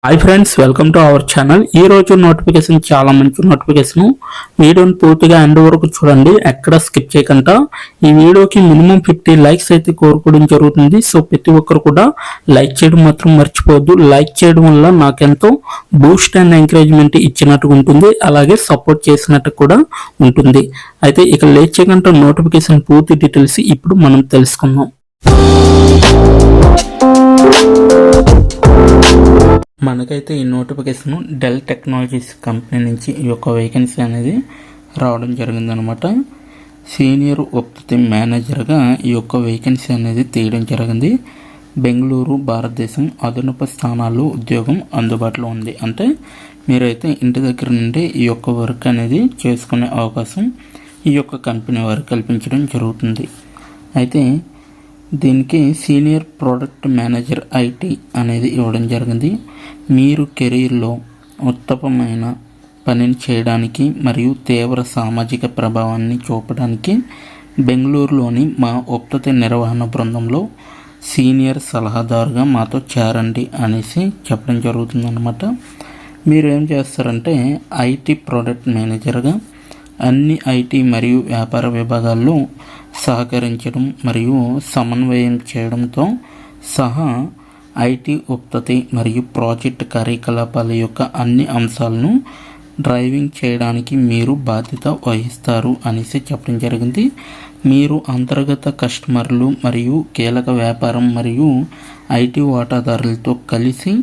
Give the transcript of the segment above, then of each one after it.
Hi friends, welcome to our channel. ఈ రోజు notification చాలా మంచి నోటిఫికేషన్. వీడియోని పూర్తిగా ఎండ్ వరకు చూడండి, ఎక్కడ స్కిప్ చేయకుండా. ఈ వీడియోకి మినిమం 50 లైక్స్ అయితే కోరుకోవడం జరుగుతుంది. సో ప్రతి ఒక్కరు కూడా లైక్ చేయడం మాత్రం మర్చిపోవద్దు. లైక్ చేయడం వల్ల నాకెంతో బూస్ట్ అండ్ ఎంకరేజ్మెంట్ ఇచ్చినట్టుగా ఉంటుంది, అలాగే సపోర్ట్ చేసినట్టు కూడా ఉంటుంది. అయితే ఇక లేట్ చేయకుండా నోటిఫికేషన్ పూర్తి డీటెయిల్స్ ఇప్పుడు మనం తెలుసుకుందాం. మనకైతే ఈ నోటిఫికేషన్ డెల్ టెక్నాలజీస్ కంపెనీ నుంచి ఈ యొక్క వేకెన్సీ అనేది రావడం జరిగిందనమాట. సీనియర్ ఉత్పత్తి మేనేజర్గా ఈ యొక్క వేకెన్సీ అనేది తీయడం జరిగింది. బెంగళూరు, భారతదేశం. అదనపు స్థానాలు, ఉద్యోగం అందుబాటులో ఉంది. అంటే మీరైతే ఇంటి దగ్గర నుండి ఈ యొక్క వర్క్ అనేది చేసుకునే అవకాశం ఈ యొక్క కంపెనీ వారు కల్పించడం జరుగుతుంది. అయితే దీనికి సీనియర్ ప్రోడక్ట్ మేనేజర్ ఐటీ అనేది ఇవ్వడం జరిగింది. మీరు కెరీర్లో ఉత్తమమైన పనిని చేయడానికి మరియు తీవ్ర సామాజిక ప్రభావాన్ని చూపడానికి బెంగళూరులోని మా ఉత్పత్తి నిర్వహణ బృందంలో సీనియర్ సలహాదారుగా మాతో చేరండి అనేసి చెప్పడం జరుగుతుందన్నమాట. మీరు ఏం చేస్తారంటే ఐటీ ప్రోడక్ట్ మేనేజర్గా అన్ని ఐటీ మరియు వ్యాపార విభాగాల్లో సహకరించడం మరియు సమన్వయం చేయడంతో సహా ఐటీ ఉత్పత్తి మరియు ప్రాజెక్ట్ కార్యకలాపాల యొక్క అన్ని అంశాలను డ్రైవింగ్ చేయడానికి మీరు బాధ్యత వహిస్తారు అనేసి చెప్పడం జరిగింది. మీరు అంతర్గత కస్టమర్లు మరియు కీలక వ్యాపారం మరియు ఐటీ వాటాదారులతో కలిసి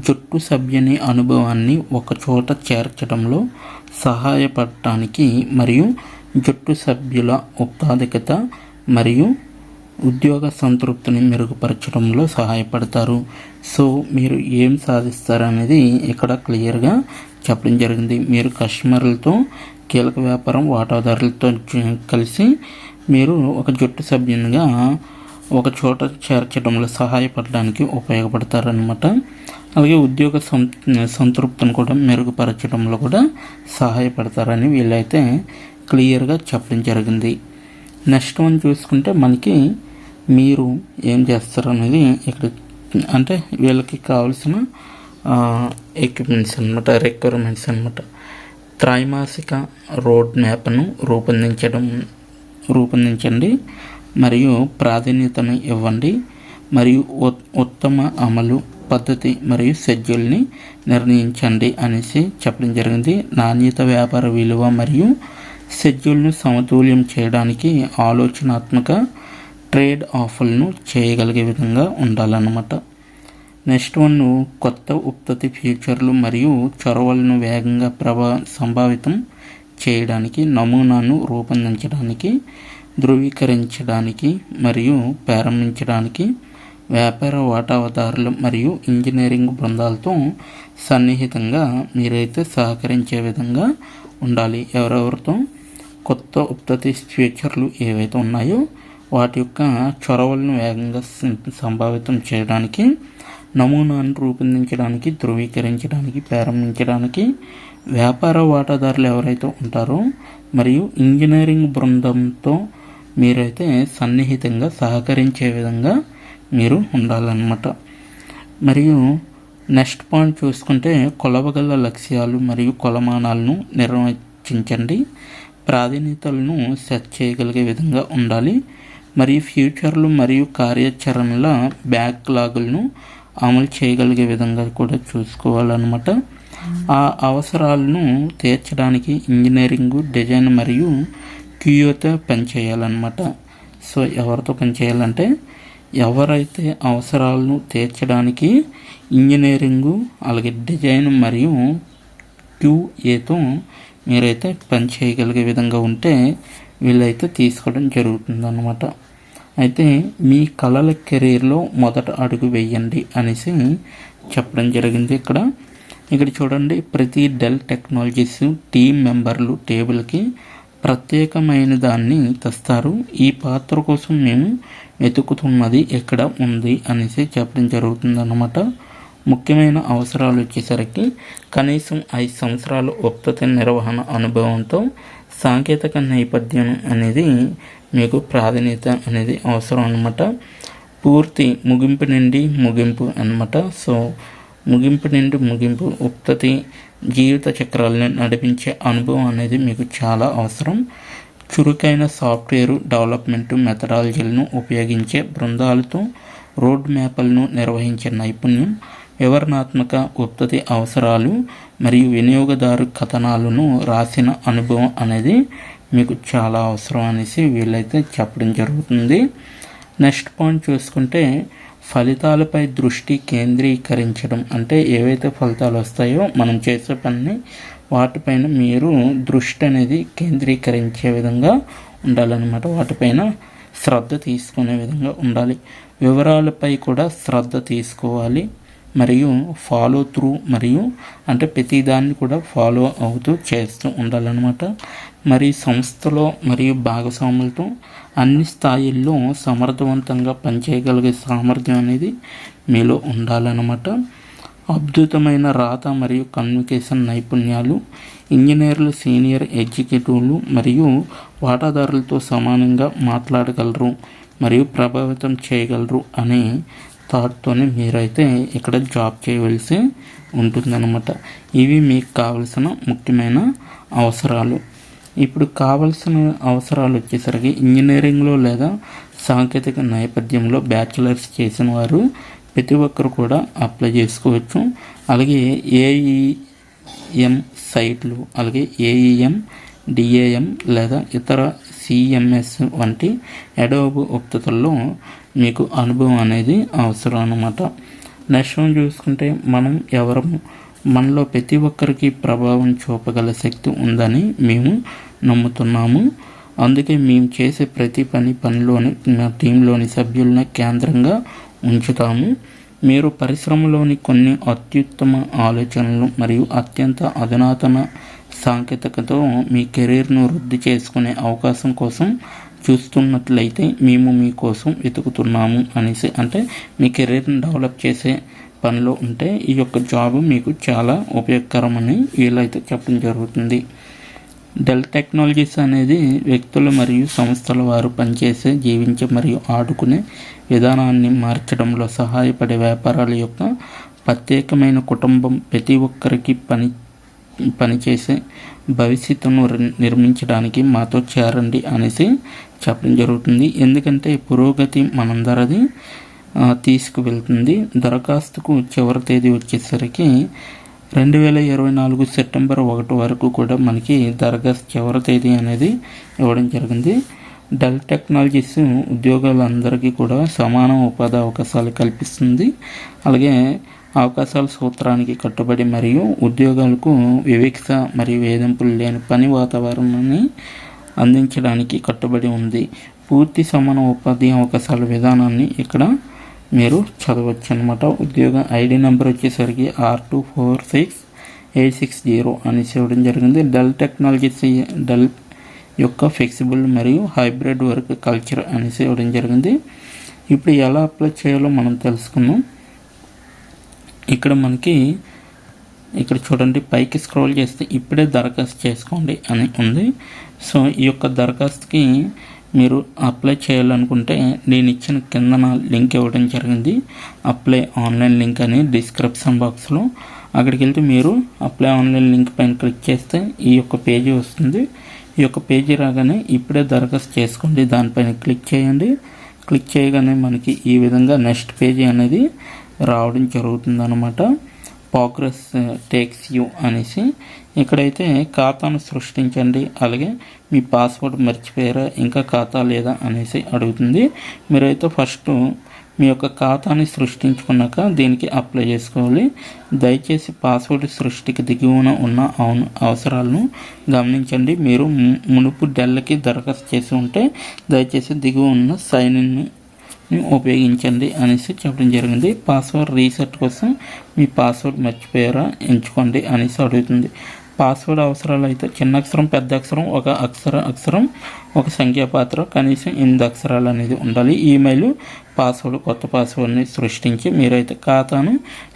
జట్టు సభ్యుని అనుభవాన్ని ఒకచోట చేర్చడంలో సహాయపడటానికి మరియు జట్టు సభ్యుల ఉత్పాదకత మరియు ఉద్యోగ సంతృప్తిని మెరుగుపరచడంలో సహాయపడతారు. సో మీరు ఏం సాధిస్తారు అనేది ఇక్కడ క్లియర్గా చెప్పడం జరిగింది. మీరు కస్టమర్లతో, కీలక వ్యాపారం వాటాదారులతో కలిసి మీరు ఒక జట్టు సభ్యునిగా ఒక చోట చేర్చడంలో సహాయపడడానికి ఉపయోగపడతారనమాట. అలాగే ఉద్యోగ సంతృప్తిని కూడా మెరుగుపరచడంలో కూడా సహాయపడతారని వీళ్ళైతే క్లియర్గా చెప్పడం జరిగింది. నెక్స్ట్ వన్ చూసుకుంటే మనకి మీరు ఏం చేస్తారు అనేది ఇక్కడ అంటే వీళ్ళకి కావాల్సిన ఎక్విప్మెంట్స్ అనమాట, రిక్వైర్మెంట్స్ అనమాట. త్రైమాసిక రోడ్ మ్యాప్ను రూపొందించండి మరియు ప్రాధాన్యతను ఇవ్వండి మరియు ఉత్తమ అమలు పద్ధతి మరియు షెడ్యూల్ని నిర్ణయించండి అనేసి చెప్పడం జరిగింది. నాణ్యత, వ్యాపార విలువ మరియు షెడ్యూల్ను సమతుల్యం చేయడానికి ఆలోచనాత్మక ట్రేడ్ ఆఫర్లను చేయగలిగే విధంగా ఉండాలన్నమాట. నెక్స్ట్ వన్, కొత్త ఉత్పత్తి ఫీచర్లు మరియు చొరవలను వేగంగా సంభావితం చేయడానికి, నమూనాను రూపొందించడానికి, ధృవీకరించడానికి మరియు ప్రారంభించడానికి వ్యాపార వాటాదారులు మరియు ఇంజనీరింగ్ బృందాలతో సన్నిహితంగా మీరైతే సహకరించే విధంగా ఉండాలి. ఎవరెవరితో కొత్త ఉత్పత్తి ఫీచర్లు ఏవైతే ఉన్నాయో వాటి యొక్క చొరవలను వేగంగా సంభావితం చేయడానికి, నమూనాను రూపొందించడానికి, ధృవీకరించడానికి, ప్రారంభించడానికి వ్యాపార వాటాదారులు ఎవరైతే ఉంటారో మరియు ఇంజనీరింగ్ బృందంతో మీరైతే సన్నిహితంగా సహకరించే విధంగా మీరు ఉండాలన్నమాట. మరియు నెక్స్ట్ పాయింట్ చూసుకుంటే కొలవగల లక్ష్యాలు మరియు కొలమానాలను నిర్వచించండి. ప్రాధాన్యతలను సెట్ చేయగలిగే విధంగా ఉండాలి మరియు ఫ్యూచర్లు మరియు కార్యాచరణల బ్యాక్లాగులను అమలు చేయగలిగే విధంగా కూడా చూసుకోవాలన్నమాట. ఆ అవసరాలను తీర్చడానికి ఇంజనీరింగ్, డిజైన్ మరియు క్యూతో పనిచేయాలన్నమాట. సో ఎవరితో పనిచేయాలంటే ఎవరైతే అవసరాలను తీర్చడానికి ఇంజనీరింగు, అలాగే డిజైన్ మరియు క్యూఏతో మీరైతే పని చేయగలిగే విధంగా ఉంటే వీళ్ళైతే తీసుకోవడం జరుగుతుందన్నమాట. అయితే మీ కళల కెరీర్లో మొదట అడుగు వేయండి అనేసి చెప్పడం జరిగింది. ఇక్కడ చూడండి, ప్రతి డెల్ టెక్నాలజీస్ టీం మెంబర్లు టేబుల్కి ప్రత్యేకమైన దాన్ని తెస్తారు. ఈ పాత్ర కోసం మేము వెతుకుతున్నది ఎక్కడ ఉంది అనేసి చెప్పడం జరుగుతుందన్నమాట. ముఖ్యమైన అవసరాలు వచ్చేసరికి కనీసం 5 సంవత్సరాల ఉత్పత్తి నిర్వహణ అనుభవంతో సాంకేతిక నేపథ్యం అనేది మీకు ప్రాధాన్యత అనేది అవసరం అన్నమాట. పూర్తి ముగింపు నుండి ముగింపు అన్నమాట. సో ముగింపు నుండి ముగింపు ఉత్పత్తి జీవిత చక్రాలను నడిపించే అనుభవం అనేది మీకు చాలా అవసరం. చురుకైన సాఫ్ట్వేర్ డెవలప్మెంట్ మెథడాలజీలను ఉపయోగించే బృందాలతో రోడ్ మ్యాప్లను నిర్వహించే నైపుణ్యం, వివరణాత్మక ఉత్పత్తి అవసరాలు మరియు వినియోగదారు కథనాలను రాసిన అనుభవం అనేది మీకు చాలా అవసరం అనేసి వీళ్ళైతే చెప్పడం జరుగుతుంది. నెక్స్ట్ పాయింట్ చూసుకుంటే ఫలితాలపై దృష్టి కేంద్రీకరించడం. అంటే ఏవైతే ఫలితాలు వస్తాయో మనం చేసే పని వాటిపైన మీరు దృష్టి అనేది కేంద్రీకరించే విధంగా ఉండాలన్నమాట. వాటిపైన శ్రద్ధ తీసుకునే విధంగా ఉండాలి. వివరాలపై కూడా శ్రద్ధ తీసుకోవాలి మరియు ఫాలో త్రూ మరియు అంటే ప్రతిదాన్ని కూడా ఫాలో అవుతూ చేస్తూ ఉండాలన్నమాట. మరి సంస్థలో మరియు భాగస్వాములతో అన్ని స్థాయిల్లో సమర్థవంతంగా పనిచేయగలిగే సామర్థ్యం అనేది మీలో ఉండాలన్నమాట. అద్భుతమైన రాత మరియు కమ్యూనికేషన్ నైపుణ్యాలు, ఇంజనీర్లు సీనియర్ ఎగ్జిక్యూటివ్లు మరియు వాటాదారులతో సమానంగా మాట్లాడగలరు మరియు ప్రభావితం చేయగలరు అనే థాట్తోనే మీరైతే ఇక్కడ జాబ్ చేయవలసి ఉంటుందన్నమాట. ఇవి మీకు కావలసిన ముఖ్యమైన అవసరాలు. ఇప్పుడు కావలసిన అవసరాలు వచ్చేసరికి ఇంజనీరింగ్లో లేదా సాంకేతిక నేపథ్యంలో బ్యాచిలర్స్ చేసిన వారు ప్రతి ఒక్కరు కూడా అప్లై చేసుకోవచ్చు. అలాగే ఏఈఎం సైట్లు, అలాగే ఏఈఎం, డిఏఎం లేదా ఇతర సిఎంఎస్ వంటి అడోబ్ ఉత్పత్తుల్లో మీకు అనుభవం అనేది అవసరం అన్నమాట. నెక్స్ట్ చూసుకుంటే మనలో ప్రతి ఒక్కరికి ప్రభావం చూపగల శక్తి ఉందని మేము నమ్ముతున్నాము. అందుకే మేము చేసే ప్రతి పనిలోని మా టీంలోని సభ్యులను కేంద్రంగా ఉంచుతాము. మీరు పరిశ్రమలోని కొన్ని అత్యుత్తమ ఆలోచనలు మరియు అత్యంత అధునాతన సాంకేతికతో మీ కెరీర్ను వృద్ధి చేసుకునే అవకాశం కోసం చూస్తున్నట్లయితే మేము మీకోసం వెతుకుతున్నాము అనేసి, అంటే మీ కెరీర్ని డెవలప్ చేసే పనిలో ఉంటే ఈ యొక్క జాబ్ మీకు చాలా ఉపయోగకరమని వీళ్ళైతే చెప్పడం జరుగుతుంది. డెల్ టెక్నాలజీస్ అనేది వ్యక్తులు మరియు సంస్థల వారు పనిచేసే, జీవించే మరియు ఆడుకునే విధానాన్ని మార్చడంలో సహాయపడే వ్యాపారాల యొక్క ప్రత్యేకమైన కుటుంబం. ప్రతి ఒక్కరికి పనిచేసే భవిష్యత్తును నిర్మించడానికి మాతో చేరండి అనేసి చెప్పడం జరుగుతుంది. ఎందుకంటే పురోగతి మనందరిది తీసుకువెళ్తుంది. దరఖాస్తుకు చివరి తేదీ వచ్చేసరికి 2024 సెప్టెంబర్ 1 వరకు కూడా మనకి దరఖాస్తు చివరి తేదీ అనేది ఇవ్వడం జరిగింది. డెల్ టెక్నాలజీస్ ఉద్యోగాలందరికీ కూడా సమాన ఉపాధి అవకాశాలు కల్పిస్తుంది. అలాగే అవకాశాల సూత్రానికి కట్టుబడి మరియు ఉద్యోగాలకు వివక్ష మరియు వేధింపులు లేని పని వాతావరణాన్ని అందించడానికి కట్టుబడి ఉంది. పూర్తి సమాన ఉపాధి అవకాశాల విధానాన్ని ఇక్కడ మీరు చదవచ్చు అనమాట. ఉద్యోగ ఐడి నెంబర్ వచ్చేసరికి R246860 అనేసి ఇవ్వడం జరిగింది. డెల్ టెక్నాలజీస్ డెల్ యొక్క ఫ్లెక్సిబుల్ మరియు హైబ్రిడ్ వర్క్ కల్చర్ అనేసి ఇవ్వడం జరిగింది. ఇప్పుడు ఎలా అప్లై చేయాలో మనం తెలుసుకుందాం. ఇక్కడ చూడండి, పైకి స్క్రోల్ చేస్తే ఇప్పుడే దరఖాస్తు చేసుకోండి అని ఉంది. సో ఈ యొక్క దరఖాస్తుకి మీరు అప్లై చేయాలనుకుంటే నేను ఇచ్చిన కిందన లింక్ ఇవ్వడం జరిగింది, అప్లై ఆన్లైన్ లింక్ అని డిస్క్రిప్షన్ బాక్స్లో. అక్కడికి వెళ్తే మీరు అప్లై ఆన్లైన్ లింక్ పైన క్లిక్ చేస్తే ఈ యొక్క పేజీ వస్తుంది. ఈ యొక్క పేజీ రాగానే ఇప్పుడే దరఖాస్తు చేసుకోండి దానిపైన క్లిక్ చేయండి. క్లిక్ చేయగానే మనకి ఈ విధంగా నెక్స్ట్ పేజీ అనేది రావడం జరుగుతుందన్నమాట. ప్రోగ్రెస్ టేక్స్ యూ అనేసి ఇక్కడైతే ఖాతాను సృష్టించండి, అలాగే మీ పాస్వర్డ్ మర్చిపోయారా, ఇంకా ఖాతా లేదా అనేసి అడుగుతుంది. మీరైతే ఫస్ట్ మీ యొక్క ఖాతాని సృష్టించుకున్నాక దీనికి అప్లై చేసుకోవాలి. దయచేసి పాస్వర్డ్ సృష్టికి దిగువన ఉన్న అవసరాలను గమనించండి. మీరు మునుపు డెల్కి దరఖాస్తు చేసి ఉంటే దయచేసి దిగువ ఉన్న సైన్ ఇన్ ఉపయోగించండి అనేసి చెప్పడం జరిగింది. పాస్వర్డ్ రీసెట్ కోసం మీ పాస్వర్డ్ మర్చిపోయారా ఎంచుకోండి అనేసి అడుగుతుంది. పాస్వర్డ్ అవసరాలు అయితే చిన్న అక్షరం, పెద్ద అక్షరం, ఒక అక్షరం, ఒక సంఖ్యాపాత్ర, కనీసం 8 అక్షరాలు అనేది ఉండాలి. ఈమెయిల్, పాస్వర్డ్, కొత్త పాస్వర్డ్ని సృష్టించి మీరైతే ఖాతాను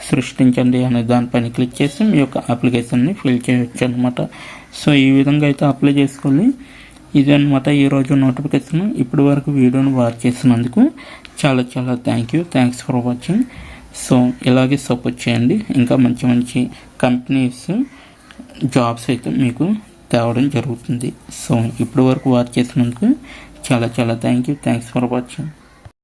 సృష్టించండి అనే దానిపైన క్లిక్ చేసి మీ యొక్క అప్లికేషన్ని ఫిల్ చేయవచ్చు అనమాట. సో ఈ విధంగా అయితే అప్లై చేసుకోవాలి. ఇది అనమాట ఈరోజు నోటిఫికేషన్. ఇప్పటి వరకు వీడియోను వాచ్ చేసినందుకు చాలా థ్యాంక్స్ ఫర్ వాచింగ్. సో ఇలాగే సపోర్ట్ చేయండి. ఇంకా మంచి మంచి కంపెనీస్ జాబ్స్ అయితే మీకు తేవడం జరుగుతుంది. సో ఇప్పటి వరకు వాచ్ చేసినందుకు చాలా చాలా థ్యాంక్స్ ఫర్ వాచింగ్.